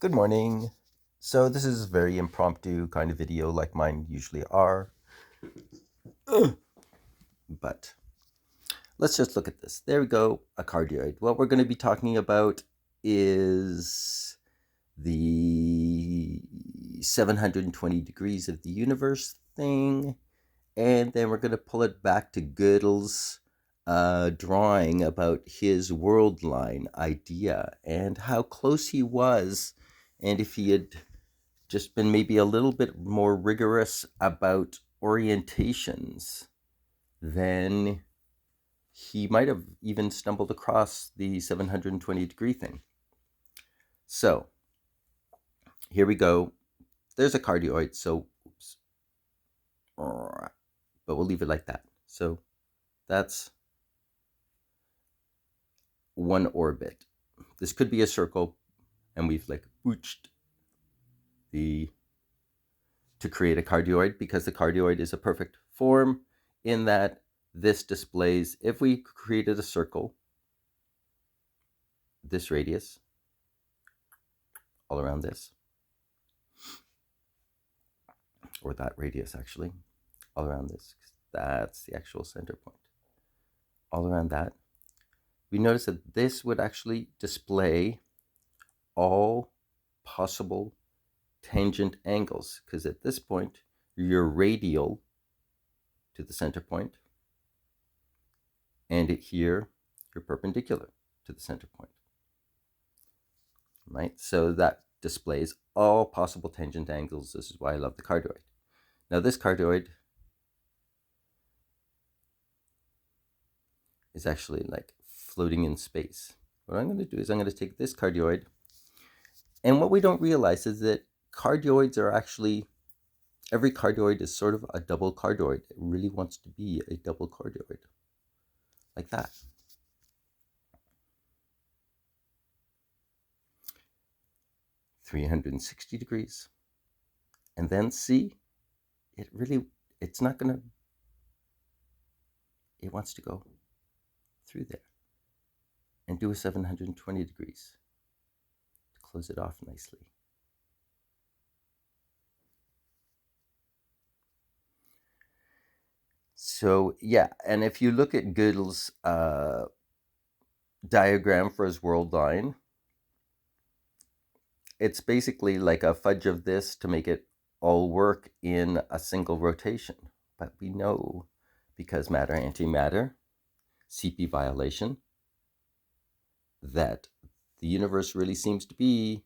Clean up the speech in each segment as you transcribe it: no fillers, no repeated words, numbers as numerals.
Good morning. So this is a very impromptu kind of video like mine usually are. But let's just look at this. There we go, a cardioid. What we're going to be talking about is the 720 degrees of the universe thing. And then we're going to pull it back to Gödel's drawing about his world line idea and how close he was, and if he had just been maybe a little bit more rigorous about orientations, then he might have even stumbled across the 720 degree thing. So here we go. There's a cardioid, so oops, but we'll leave it like that. So that's one orbit. This could be a circle, and we've like booched the to create a cardioid because the cardioid is a perfect form in that this displays, if we created a circle, this radius all around this, or that radius actually, all around this, that's the actual center point, all around that, we notice that this would actually display all possible tangent angles, because at this point, you're radial to the center point, and here, you're perpendicular to the center point. Right? So that displays all possible tangent angles. This is why I love the cardioid. Now this cardioid is actually like floating in space. What I'm going to do is I'm going to take this cardioid, and what we don't realize is that cardioids are actually, every cardioid is sort of a double cardioid. It really wants to be a double cardioid, like that. (360 degrees). And then see, it's not going to, it wants to go through there and do a 720 degrees to close it off nicely. So yeah, and if you look at Gödel's diagram for his world line, it's basically like a fudge of this to make it all work in a single rotation. But we know, because matter antimatter, CP violation, that the universe really seems to be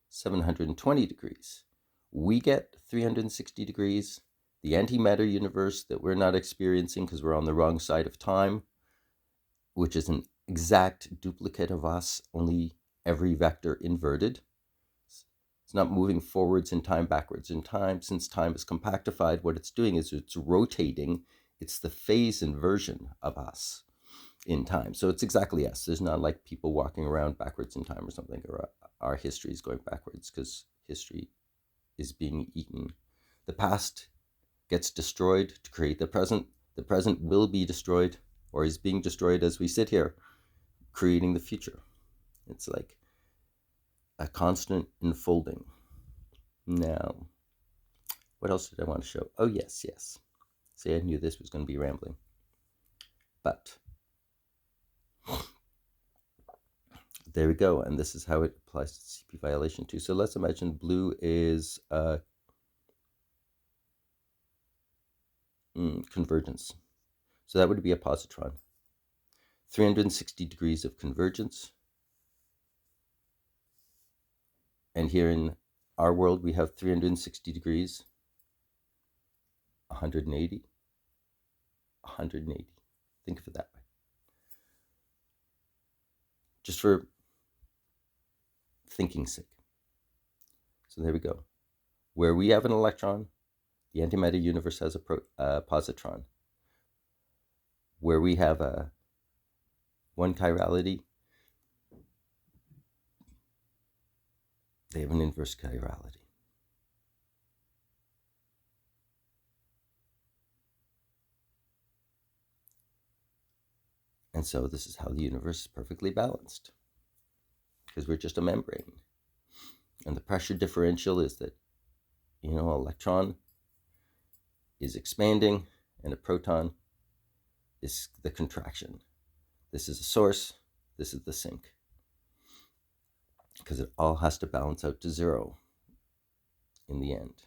720 degrees. We get 360 degrees. The antimatter universe that we're not experiencing because we're on the wrong side of time, which is an exact duplicate of us, only every vector inverted. It's not moving forwards in time, backwards in time. Since time is compactified, what it's doing is it's rotating. It's the phase inversion of us in time. So it's exactly us. There's not like people walking around backwards in time or something, or our history is going backwards because history is being eaten. The past gets destroyed to create the present. The present will be destroyed, or is being destroyed as we sit here, creating the future. It's like a constant unfolding. Now, what else did I want to show? Oh, yes. See, I knew this was going to be rambling. But there we go, and this is how it applies to CP violation too. So let's imagine blue is convergence. So that would be a positron. 360 degrees of convergence. And here in our world, we have 360 degrees, 180, 180. Think of it that way. Just for thinking's sake. So there we go. Where we have an electron, the antimatter universe has a positron. Where we have a one chirality, they have an inverse chirality. And so this is how the universe is perfectly balanced, because we're just a membrane. And the pressure differential is that, an electron is expanding and a proton is the contraction. This is a source, this is the sink. Because it all has to balance out to zero in the end.